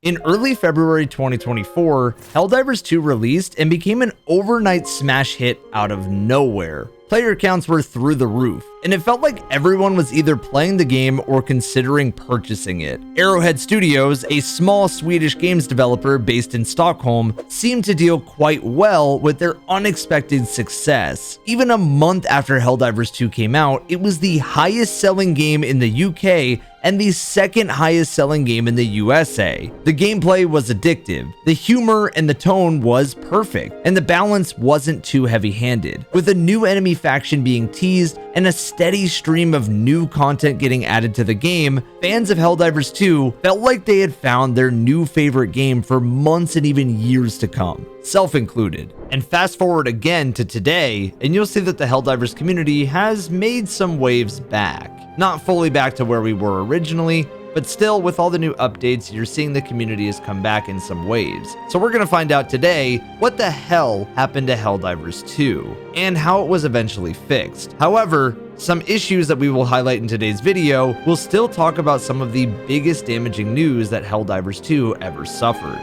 In early February 2024, Helldivers 2 released and became an overnight smash hit out of nowhere. Player counts were through the roof, and it felt like everyone was either playing the game or considering purchasing it. Arrowhead Studios, a small Swedish games developer based in Stockholm, seemed to deal quite well with their unexpected success. Even a month after Helldivers 2 came out, it was the highest selling game in the UK and the second highest selling game in the USA. The gameplay was addictive, the humor and the tone was perfect, and the balance wasn't too heavy-handed. With a new enemy faction being teased and a steady stream of new content getting added to the game, fans of Helldivers 2 felt like they had found their new favorite game for months and even years to come, self included. And fast forward again to today, and you'll see that the Helldivers community has made some waves back. Not fully back to where we were originally, but still, with all the new updates, you're seeing the community has come back in some waves. So we're gonna find out today what the hell happened to Helldivers 2 and how it was eventually fixed. However, some issues that we will highlight in today's video will still talk about some of the biggest damaging news that Helldivers 2 ever suffered.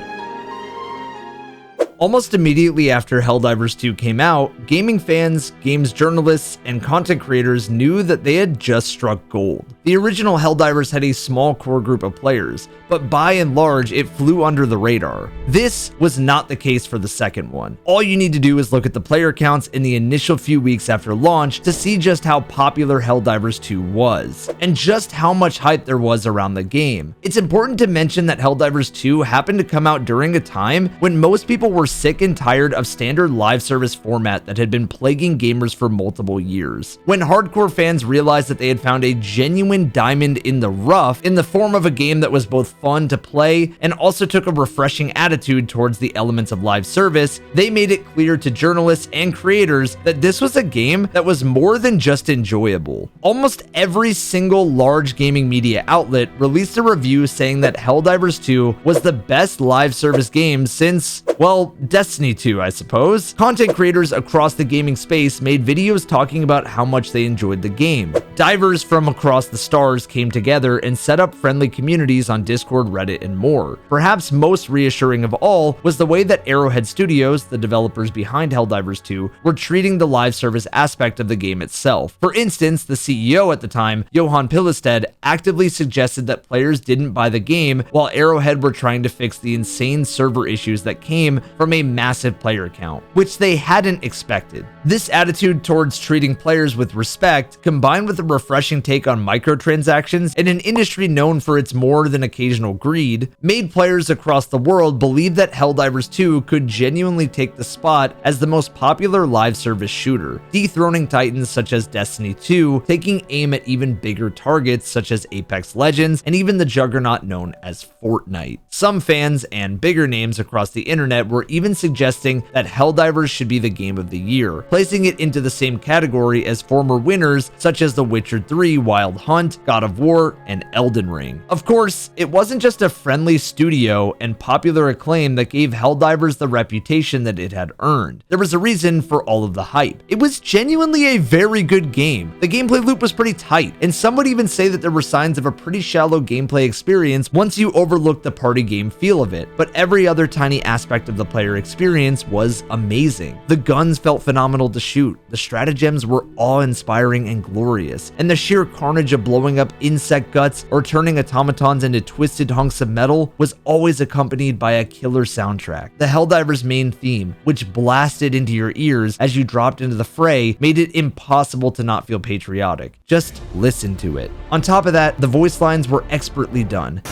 Almost immediately after Helldivers 2 came out, gaming fans, games journalists, and content creators knew that they had just struck gold. The original Helldivers had a small core group of players, but by and large, it flew under the radar. This was not the case for the second one. All you need to do is look at the player counts in the initial few weeks after launch to see just how popular Helldivers 2 was, and just how much hype there was around the game. It's important to mention that Helldivers 2 happened to come out during a time when most people were sick and tired of standard live service format that had been plaguing gamers for multiple years. When hardcore fans realized that they had found a genuine diamond in the rough in the form of a game that was both fun to play and also took a refreshing attitude towards the elements of live service, they made it clear to journalists and creators that this was a game that was more than just enjoyable. Almost every single large gaming media outlet released a review saying that Helldivers 2 was the best live service game since, well, Destiny 2, I suppose. Content creators across the gaming space made videos talking about how much they enjoyed the game. Divers from across the stars came together and set up friendly communities on Discord, Reddit, and more. Perhaps most reassuring of all was the way that Arrowhead Studios, the developers behind Helldivers 2, were treating the live service aspect of the game itself. For instance, the CEO at the time, Johan Pilestead, actively suggested that players didn't buy the game while Arrowhead were trying to fix the insane server issues that came from a massive player count, which they hadn't expected. This attitude towards treating players with respect, combined with a refreshing take on microtransactions in an industry known for its more than occasional greed, made players across the world believe that Helldivers 2 could genuinely take the spot as the most popular live service shooter, dethroning titans such as Destiny 2, taking aim at even bigger targets such as Apex Legends, and even the juggernaut known as Fortnite. Some fans and bigger names across the internet were even suggesting that Helldivers should be the game of the year, placing it into the same category as former winners such as The Witcher 3, Wild Hunt, God of War, and Elden Ring. Of course, it wasn't just a friendly studio and popular acclaim that gave Helldivers the reputation that it had earned. There was a reason for all of the hype. It was genuinely a very good game. The gameplay loop was pretty tight, and some would even say that there were signs of a pretty shallow gameplay experience once you overlooked the party game feel of it, but every other tiny aspect of the player experience was amazing. The guns felt phenomenal to shoot, the stratagems were awe-inspiring and glorious, and the sheer carnage of blowing up insect guts or turning automatons into twisted hunks of metal was always accompanied by a killer soundtrack. The Helldivers main theme, which blasted into your ears as you dropped into the fray, made it impossible to not feel patriotic. Just listen to it. On top of that, the voice lines were expertly done.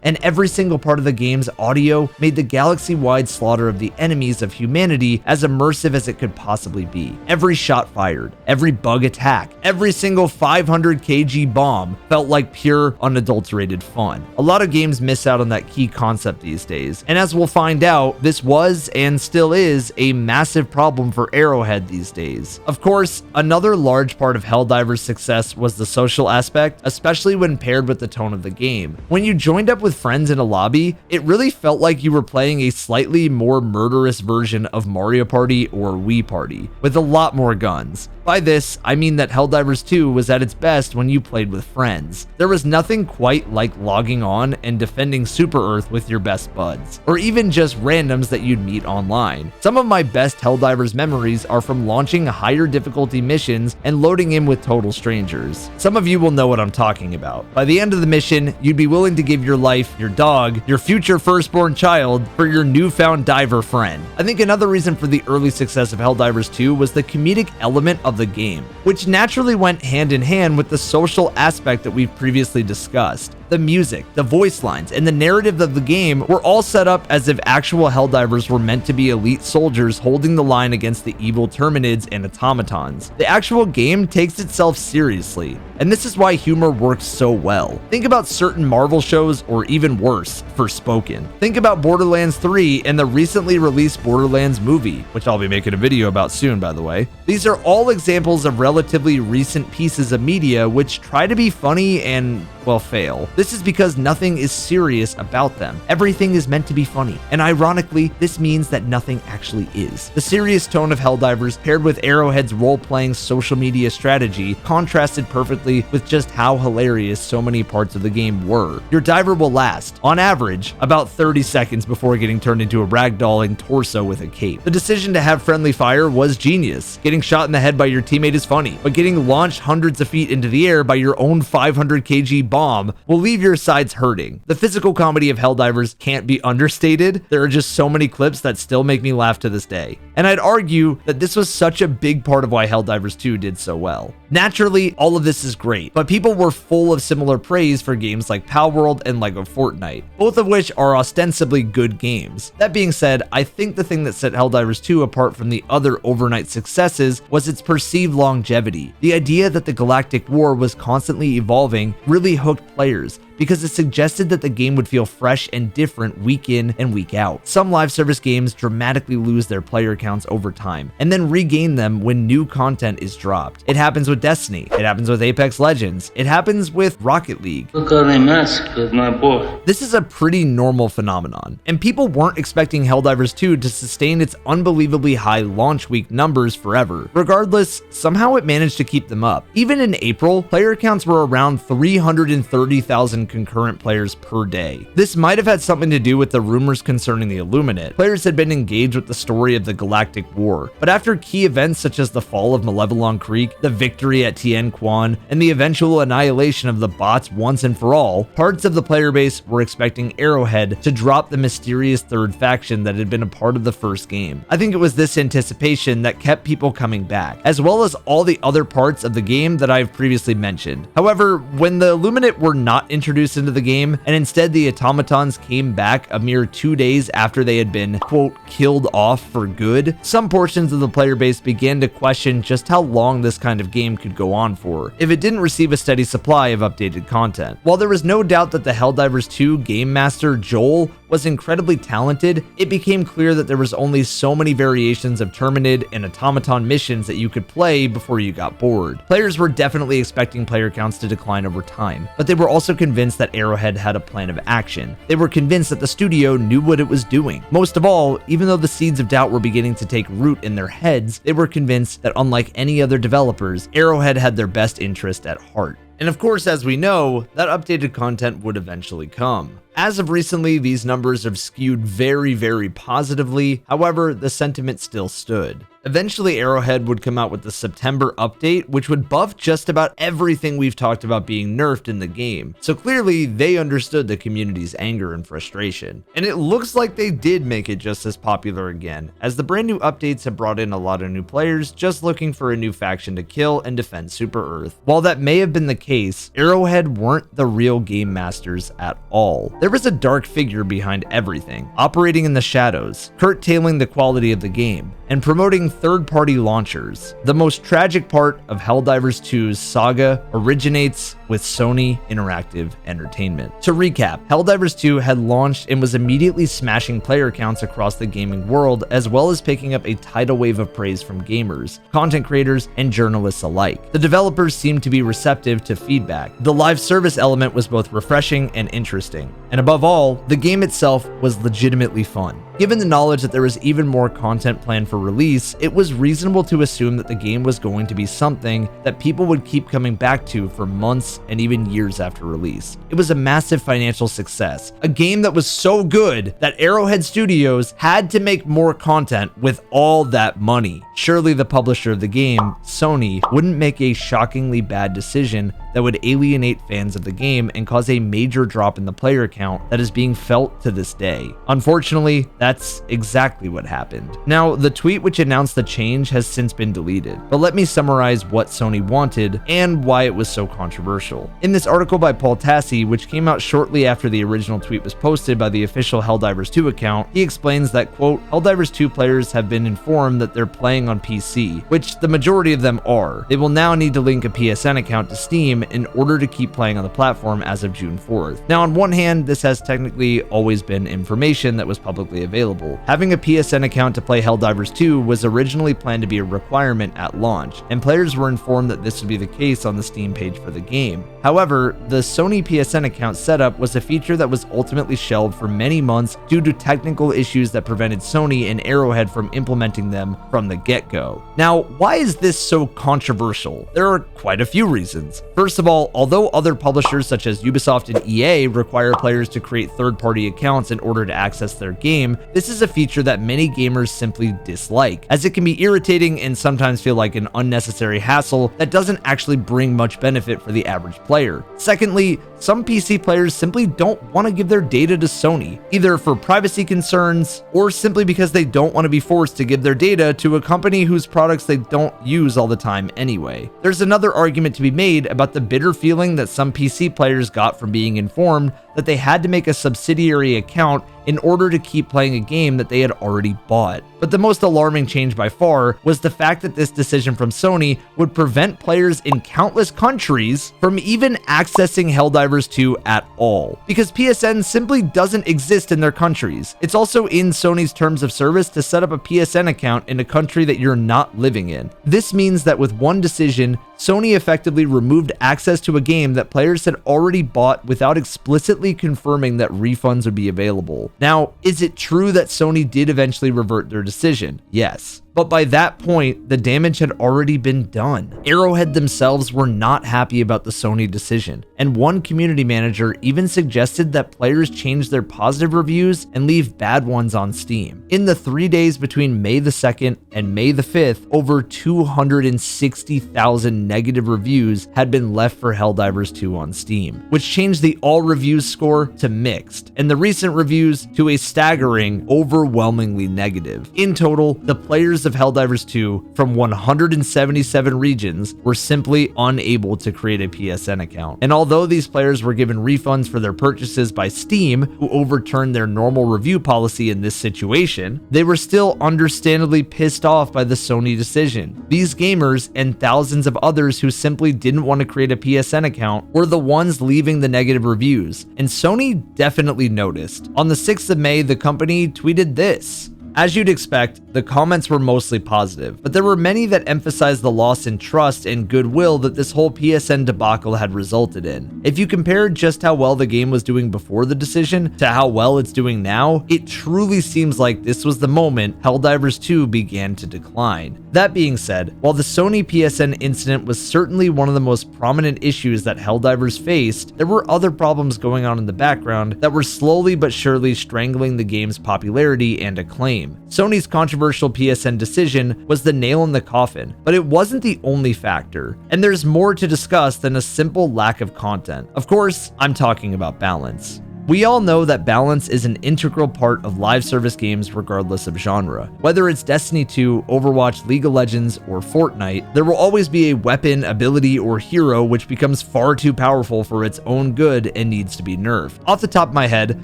And every single part of the game's audio made the galaxy-wide slaughter of the enemies of humanity as immersive as it could possibly be. Every shot fired, every bug attack, every single 500 kg bomb felt like pure, unadulterated fun. A lot of games miss out on that key concept these days, and as we'll find out, this was and still is a massive problem for Arrowhead these days. Of course, another large part of Helldivers' success was the social aspect, especially when paired with the tone of the game. When you joined up with friends in a lobby, it really felt like you were playing a slightly more murderous version of Mario Party or Wii Party, with a lot more guns. By this, I mean that Helldivers 2 was at its best when you played with friends. There was nothing quite like logging on and defending Super Earth with your best buds, or even just randoms that you'd meet online. Some of my best Helldivers memories are from launching higher difficulty missions and loading in with total strangers. Some of you will know what I'm talking about. By the end of the mission, you'd be willing to give your life, your dog, your future firstborn child for your newfound diver friend. I think another reason for the early success of Helldivers 2 was the comedic element of the game, which naturally went hand in hand with the social aspect that we've previously discussed. The music, the voice lines, and the narrative of the game were all set up as if actual Helldivers were meant to be elite soldiers holding the line against the evil Terminids and automatons. The actual game takes itself seriously, and this is why humor works so well. Think about certain Marvel shows, or even worse, Forspoken. Think about Borderlands 3 and the recently released Borderlands movie, which I'll be making a video about soon, by the way. These are all examples of relatively recent pieces of media which try to be funny and, well, fail. This is because nothing is serious about them. Everything is meant to be funny. And ironically, this means that nothing actually is. The serious tone of Helldivers, paired with Arrowhead's role-playing social media strategy, contrasted perfectly with just how hilarious so many parts of the game were. Your diver will last, on average, about 30 seconds before getting turned into a ragdolling torso with a cape. The decision to have friendly fire was genius. Getting shot in the head by your teammate is funny, but getting launched hundreds of feet into the air by your own 500 kg bomb will leave your sides hurting. The physical comedy of Helldivers can't be understated. There are just so many clips that still make me laugh to this day. And I'd argue that this was such a big part of why Helldivers 2 did so well. Naturally, all of this is great, but people were full of similar praise for games like Palworld and Lego Fortnite, both of which are ostensibly good games. That being said, I think the thing that set Helldivers 2 apart from the other overnight successes was its perceived longevity. The idea that the Galactic War was constantly evolving really hooked players, because it suggested that the game would feel fresh and different week in and week out. Some live service games dramatically lose their player counts over time, and then regain them when new content is dropped. It happens with Destiny, it happens with Apex Legends, it happens with Rocket League. Look how they massacred my boy. This is a pretty normal phenomenon, and people weren't expecting Helldivers 2 to sustain its unbelievably high launch week numbers forever. Regardless, somehow it managed to keep them up. Even in April, player counts were around 330,000 concurrent players per day. This might have had something to do with the rumors concerning the Illuminate. Players had been engaged with the story of the Galactic War, but after key events such as the fall of Malevelon Creek, the victory at Tien Quan, and the eventual annihilation of the bots once and for all, parts of the player base were expecting Arrowhead to drop the mysterious third faction that had been a part of the first game. I think it was this anticipation that kept people coming back, as well as all the other parts of the game that I've previously mentioned. However, when the Illuminate were not introduced into the game, and instead the automatons came back a mere 2 days after they had been, quote, killed off for good, some portions of the player base began to question just how long this kind of game could go on for, if it didn't receive a steady supply of updated content. While there was no doubt that the Helldivers 2 game master, Joel, was incredibly talented, it became clear that there was only so many variations of Terminid and automaton missions that you could play before you got bored. Players were definitely expecting player counts to decline over time, but they were also convinced that Arrowhead had a plan of action. They were convinced that the studio knew what it was doing. Most of all, even though the seeds of doubt were beginning to take root in their heads, they were convinced that unlike any other developers, Arrowhead had their best interest at heart. And of course, as we know, that updated content would eventually come. As of recently, these numbers have skewed very positively. However, the sentiment still stood. Eventually, Arrowhead would come out with the September update, which would buff just about everything we've talked about being nerfed in the game. So clearly, they understood the community's anger and frustration. And it looks like they did make it just as popular again, as the brand new updates have brought in a lot of new players just looking for a new faction to kill and defend Super Earth. While that may have been the case, Arrowhead weren't the real game masters at all. There was a dark figure behind everything, operating in the shadows, curtailing the quality of the game, and promoting third-party launchers. The most tragic part of Helldivers 2's saga originates with Sony Interactive Entertainment. To recap, Helldivers 2 had launched and was immediately smashing player counts across the gaming world, as well as picking up a tidal wave of praise from gamers, content creators, and journalists alike. The developers seemed to be receptive to feedback. The live service element was both refreshing and interesting, and above all, the game itself was legitimately fun. Given the knowledge that there was even more content planned for release, it was reasonable to assume that the game was going to be something that people would keep coming back to for months and even years after release. It was a massive financial success, a game that was so good that Arrowhead Studios had to make more content with all that money. Surely the publisher of the game, Sony, wouldn't make a shockingly bad decision that would alienate fans of the game and cause a major drop in the player count that is being felt to this day. Unfortunately, that's exactly what happened. Now, the tweet which announced the change has since been deleted, but let me summarize what Sony wanted and why it was so controversial. In this article by Paul Tassi, which came out shortly after the original tweet was posted by the official Helldivers 2 account, he explains that, quote, Helldivers 2 players have been informed that they're playing on PC, which the majority of them are. They will now need to link a PSN account to Steam in order to keep playing on the platform as of June 4th. Now, on one hand, this has technically always been information that was publicly available. Having a PSN account to play Helldivers 2 was originally planned to be a requirement at launch, and players were informed that this would be the case on the Steam page for the game. However, the Sony PSN account setup was a feature that was ultimately shelved for many months due to technical issues that prevented Sony and Arrowhead from implementing them from the get-go. Now, why is this so controversial? There are quite a few reasons. First of all, although other publishers such as Ubisoft and EA require players to create third-party accounts in order to access their game, this is a feature that many gamers simply dislike, as it can be irritating and sometimes feel like an unnecessary hassle that doesn't actually bring much benefit for the average player. Secondly, some PC players simply don't want to give their data to Sony, either for privacy concerns or simply because they don't want to be forced to give their data to a company whose products they don't use all the time anyway. There's another argument to be made about the bitter feeling that some PC players got from being informed that they had to make a subsidiary account in order to keep playing a game that they had already bought. But the most alarming change by far was the fact that this decision from Sony would prevent players in countless countries from even accessing Helldivers 2 at all, because PSN simply doesn't exist in their countries. It's also in Sony's terms of service to set up a PSN account in a country that you're not living in. This means that with one decision, Sony effectively removed access to a game that players had already bought without explicitly confirming that refunds would be available. Now, is it true that Sony did eventually revert their decision? Yes. But by that point, the damage had already been done. Arrowhead themselves were not happy about the Sony decision, and one community manager even suggested that players change their positive reviews and leave bad ones on Steam. In the 3 days between May the 2nd and May the 5th, over 260,000 negative reviews had been left for Helldivers 2 on Steam, which changed the all reviews score to mixed, and the recent reviews to a staggering, overwhelmingly negative. In total, the players of Helldivers 2 from 177 regions were simply unable to create a PSN account. And although these players were given refunds for their purchases by Steam, who overturned their normal review policy in this situation, they were still understandably pissed off by the Sony decision. These gamers and thousands of others who simply didn't want to create a PSN account were the ones leaving the negative reviews, and Sony definitely noticed. On the 6th of May, the company tweeted this. As you'd expect, the comments were mostly positive, but there were many that emphasized the loss in trust and goodwill that this whole PSN debacle had resulted in. If you compared just how well the game was doing before the decision to how well it's doing now, it truly seems like this was the moment Helldivers 2 began to decline. That being said, while the Sony PSN incident was certainly one of the most prominent issues that Helldivers faced, there were other problems going on in the background that were slowly but surely strangling the game's popularity and acclaim. Sony's controversial PSN decision was the nail in the coffin, but it wasn't the only factor, and there's more to discuss than a simple lack of content. Of course, I'm talking about balance. We all know that balance is an integral part of live service games regardless of genre. Whether it's Destiny 2, Overwatch, League of Legends, or Fortnite, there will always be a weapon, ability, or hero which becomes far too powerful for its own good and needs to be nerfed. Off the top of my head,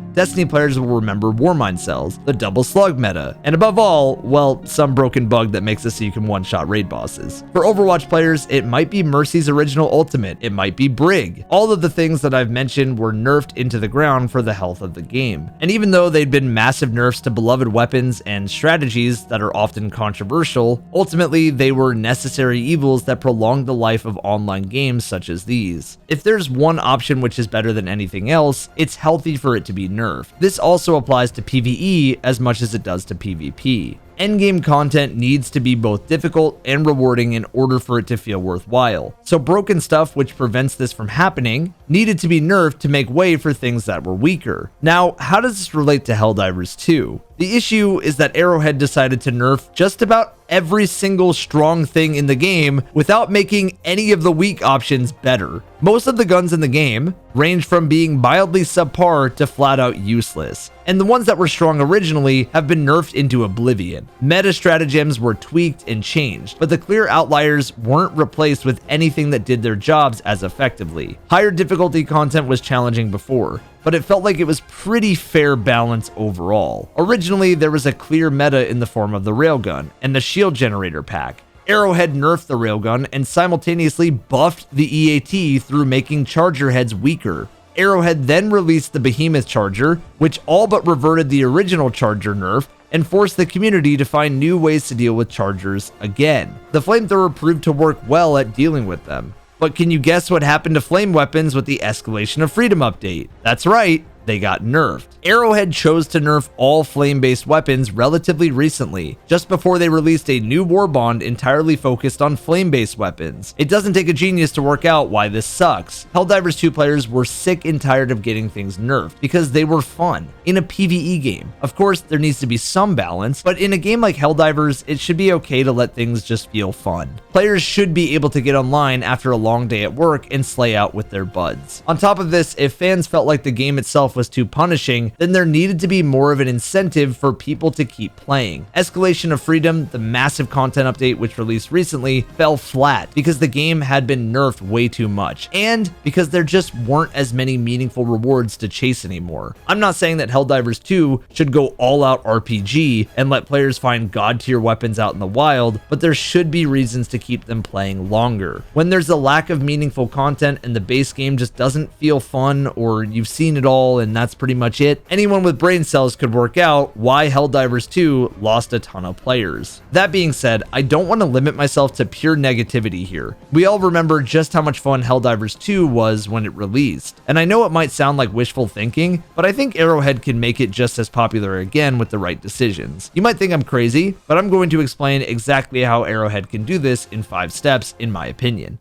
Destiny players will remember Warmind cells, the double slug meta, and above all, well, some broken bug that makes it so you can one-shot raid bosses. For Overwatch players, it might be Mercy's original ultimate, it might be Brig. All of the things that I've mentioned were nerfed into the ground for the health of the game. And even though they'd been massive nerfs to beloved weapons and strategies that are often controversial, ultimately they were necessary evils that prolonged the life of online games such as these. If there's one option which is better than anything else, it's healthy for it to be nerfed. This also applies to PvE as much as it does to PvP. Endgame content needs to be both difficult and rewarding in order for it to feel worthwhile. So broken stuff which prevents this from happening needed to be nerfed to make way for things that were weaker. Now, how does this relate to Helldivers 2? The issue is that Arrowhead decided to nerf just about every single strong thing in the game without making any of the weak options better. Most of the guns in the game range from being mildly subpar to flat out useless, and the ones that were strong originally have been nerfed into oblivion. Meta stratagems were tweaked and changed, but the clear outliers weren't replaced with anything that did their jobs as effectively. Higher difficulty content was challenging before, but it felt like it was pretty fair balance overall. Originally, there was a clear meta in the form of the railgun and the shield generator pack. Arrowhead nerfed the railgun and simultaneously buffed the EAT through making charger heads weaker. Arrowhead then released the Behemoth Charger, which all but reverted the original charger nerf and forced the community to find new ways to deal with chargers again. The flamethrower proved to work well at dealing with them. But can you guess what happened to flame weapons with the Escalation of Freedom update? That's right, they got nerfed. Arrowhead chose to nerf all flame-based weapons relatively recently, just before they released a new war bond entirely focused on flame-based weapons. It doesn't take a genius to work out why this sucks. Helldivers 2 players were sick and tired of getting things nerfed because they were fun in a PvE game. Of course, there needs to be some balance, but in a game like Helldivers, it should be okay to let things just feel fun. Players should be able to get online after a long day at work and slay out with their buds. On top of this, if fans felt like the game itself was too punishing, then there needed to be more of an incentive for people to keep playing. Escalation of Freedom, the massive content update which released recently, fell flat because the game had been nerfed way too much, and because there just weren't as many meaningful rewards to chase anymore. I'm not saying that Helldivers 2 should go all out RPG and let players find god tier weapons out in the wild, but there should be reasons to keep them playing longer. When there's a lack of meaningful content and the base game just doesn't feel fun, or you've seen it all and that's pretty much it, anyone with brain cells could work out why Helldivers 2 lost a ton of players. That being said, I don't want to limit myself to pure negativity here. We all remember just how much fun Helldivers 2 was when it released, and I know it might sound like wishful thinking, but I think Arrowhead can make it just as popular again with the right decisions. You might think I'm crazy, but I'm going to explain exactly how Arrowhead can do this in 5 steps, in my opinion.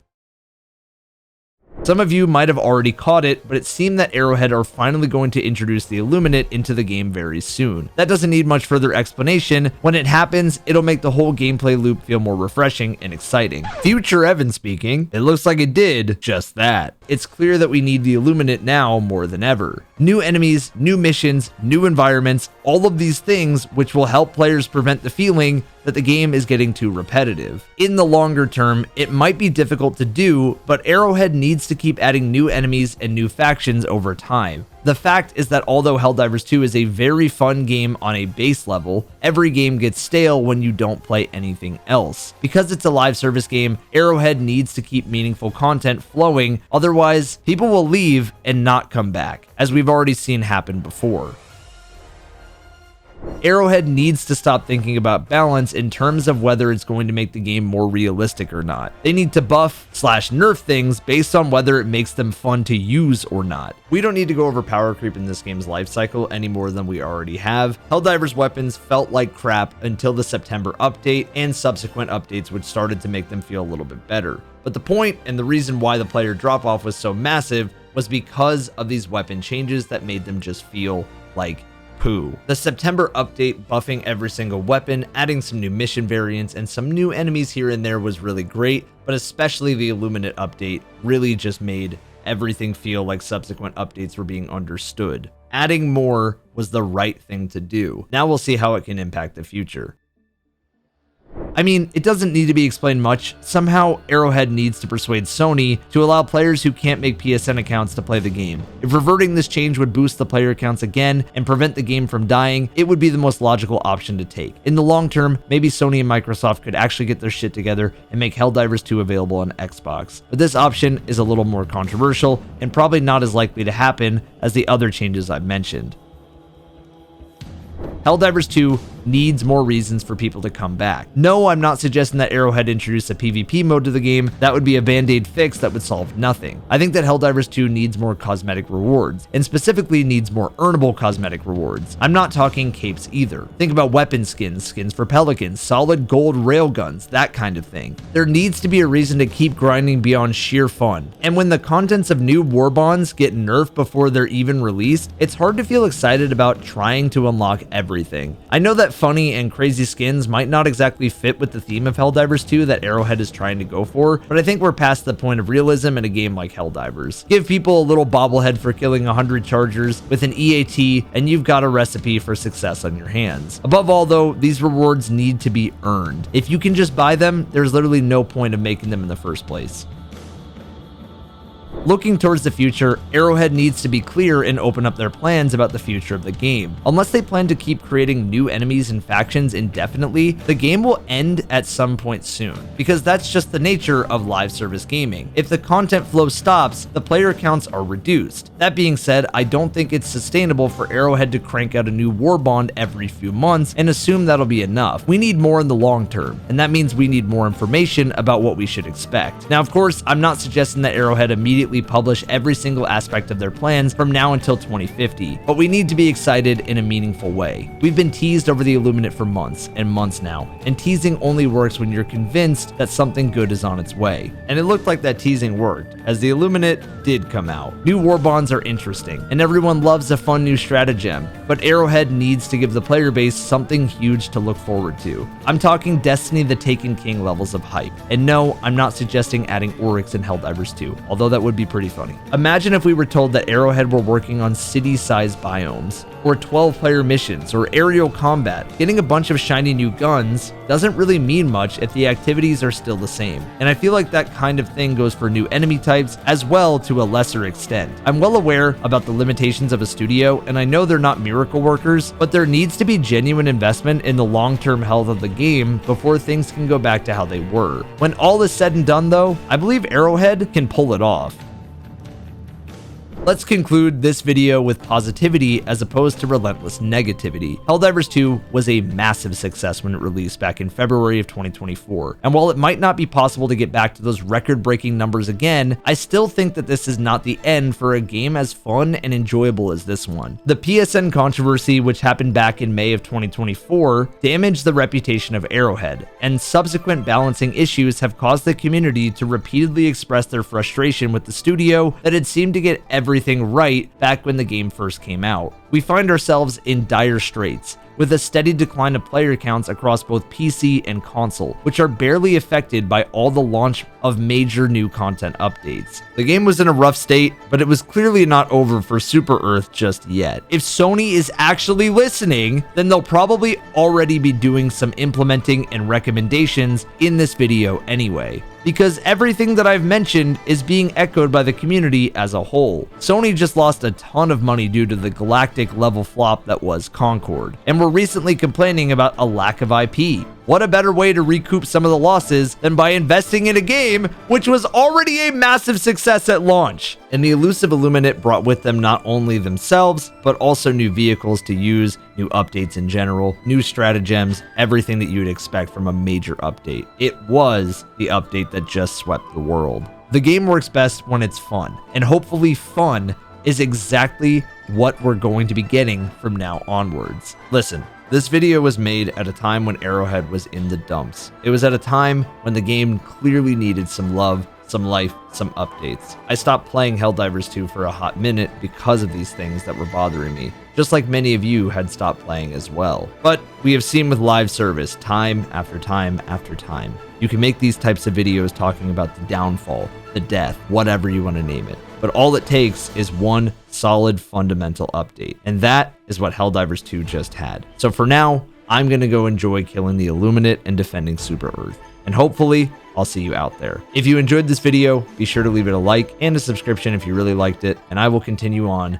Some of you might have already caught it, but it seemed that Arrowhead are finally going to introduce the Illuminate into the game very soon. That doesn't need much further explanation. When it happens, it'll make the whole gameplay loop feel more refreshing and exciting. Future Evan speaking, it looks like it did just that. It's clear that we need the Illuminate now more than ever. New enemies, new missions, new environments, all of these things which will help players prevent the feeling that the game is getting too repetitive. In the longer term, it might be difficult to do, but Arrowhead needs to keep adding new enemies and new factions over time. The fact is that although Helldivers 2 is a very fun game on a base level, every game gets stale when you don't play anything else. Because it's a live service game, Arrowhead needs to keep meaningful content flowing, otherwise people will leave and not come back, as we've already seen happen before. Arrowhead needs to stop thinking about balance in terms of whether it's going to make the game more realistic or not. They need to buff/nerf things based on whether it makes them fun to use or not. We don't need to go over power creep in this game's life cycle any more than we already have. Helldivers weapons felt like crap until the September update and subsequent updates, which started to make them feel a little bit better. But the point and the reason why the player drop-off was so massive was because of these weapon changes that made them just feel like poo. The September update buffing every single weapon, adding some new mission variants and some new enemies here and there was really great, but especially the Illuminate update really just made everything feel like subsequent updates were being understood. Adding more was the right thing to do. Now we'll see how it can impact the future. I mean, it doesn't need to be explained much. Somehow, Arrowhead needs to persuade Sony to allow players who can't make PSN accounts to play the game. If reverting this change would boost the player counts again and prevent the game from dying, it would be the most logical option to take. In the long term, maybe Sony and Microsoft could actually get their shit together and make Helldivers 2 available on Xbox. But this option is a little more controversial and probably not as likely to happen as the other changes I've mentioned. Helldivers 2 needs more reasons for people to come back. No, I'm not suggesting that Arrowhead introduce a PvP mode to the game. That would be a band-aid fix that would solve nothing. I think that Helldivers 2 needs more cosmetic rewards, and specifically needs more earnable cosmetic rewards. I'm not talking capes either. Think about weapon skins, skins for pelicans, solid gold railguns, that kind of thing. There needs to be a reason to keep grinding beyond sheer fun. And when the contents of new war bonds get nerfed before they're even released, it's hard to feel excited about trying to unlock everything. I know that funny and crazy skins might not exactly fit with the theme of Helldivers 2 that Arrowhead is trying to go for, but I think we're past the point of realism in a game like Helldivers. Give people a little bobblehead for killing 100 chargers with an EAT, and you've got a recipe for success on your hands. Above all though, these rewards need to be earned. If you can just buy them, there's literally no point of making them in the first place. Looking towards the future, Arrowhead needs to be clear and open up their plans about the future of the game. Unless they plan to keep creating new enemies and factions indefinitely, the game will end at some point soon, because that's just the nature of live service gaming. If the content flow stops, the player counts are reduced. That being said, I don't think it's sustainable for Arrowhead to crank out a new war bond every few months and assume that'll be enough. We need more in the long term, and that means we need more information about what we should expect. Now, of course, I'm not suggesting that Arrowhead immediately publish every single aspect of their plans from now until 2050, but we need to be excited in a meaningful way. We've been teased over the Illuminate for months and months now, and teasing only works when you're convinced that something good is on its way. And it looked like that teasing worked, as the Illuminate did come out. New war bonds are interesting, and everyone loves a fun new stratagem, but Arrowhead needs to give the player base something huge to look forward to. I'm talking Destiny the Taken King levels of hype, and no, I'm not suggesting adding Oryx in Helldivers 2, although that would be pretty funny. Imagine if we were told that Arrowhead were working on city-sized biomes, or 12-player missions, or aerial combat. Getting a bunch of shiny new guns doesn't really mean much if the activities are still the same. And I feel like that kind of thing goes for new enemy types as well to a lesser extent. I'm well aware about the limitations of a studio, and I know they're not miracle workers, but there needs to be genuine investment in the long-term health of the game before things can go back to how they were. When all is said and done though, I believe Arrowhead can pull it off. Let's conclude this video with positivity as opposed to relentless negativity. Helldivers 2 was a massive success when it released back in February of 2024, and while it might not be possible to get back to those record-breaking numbers again, I still think that this is not the end for a game as fun and enjoyable as this one. The PSN controversy, which happened back in May of 2024, damaged the reputation of Arrowhead, and subsequent balancing issues have caused the community to repeatedly express their frustration with the studio that had seemed to get everything right back when the game first came out. We find ourselves in dire straits, with a steady decline of player counts across both PC and console, which are barely affected by all the launch of major new content updates. The game was in a rough state, but it was clearly not over for Super Earth just yet. If Sony is actually listening, then they'll probably already be doing some implementing and recommendations in this video anyway, because everything that I've mentioned is being echoed by the community as a whole. Sony just lost a ton of money due to the galactic level flop that was Concord, and were recently complaining about a lack of IP. What a better way to recoup some of the losses than by investing in a game which was already a massive success at launch. And the elusive Illuminate brought with them not only themselves, but also new vehicles to use, new updates in general, new stratagems, everything that you'd expect from a major update. It was the update that just swept the world. The game works best when it's fun, and hopefully fun is exactly what we're going to be getting from now onwards. Listen, this video was made at a time when Arrowhead was in the dumps. It was at a time when the game clearly needed some love, some life, some updates. I stopped playing Helldivers 2 for a hot minute because of these things that were bothering me, just like many of you had stopped playing as well. But we have seen with live service, time after time after time, you can make these types of videos talking about the downfall, the death, whatever you want to name it. But all it takes is one solid fundamental update, and that is what Helldivers 2 just had. So for now, I'm going to go enjoy killing the Illuminate and defending Super Earth. And hopefully, I'll see you out there. If you enjoyed this video, be sure to leave it a like and a subscription if you really liked it, and I will continue on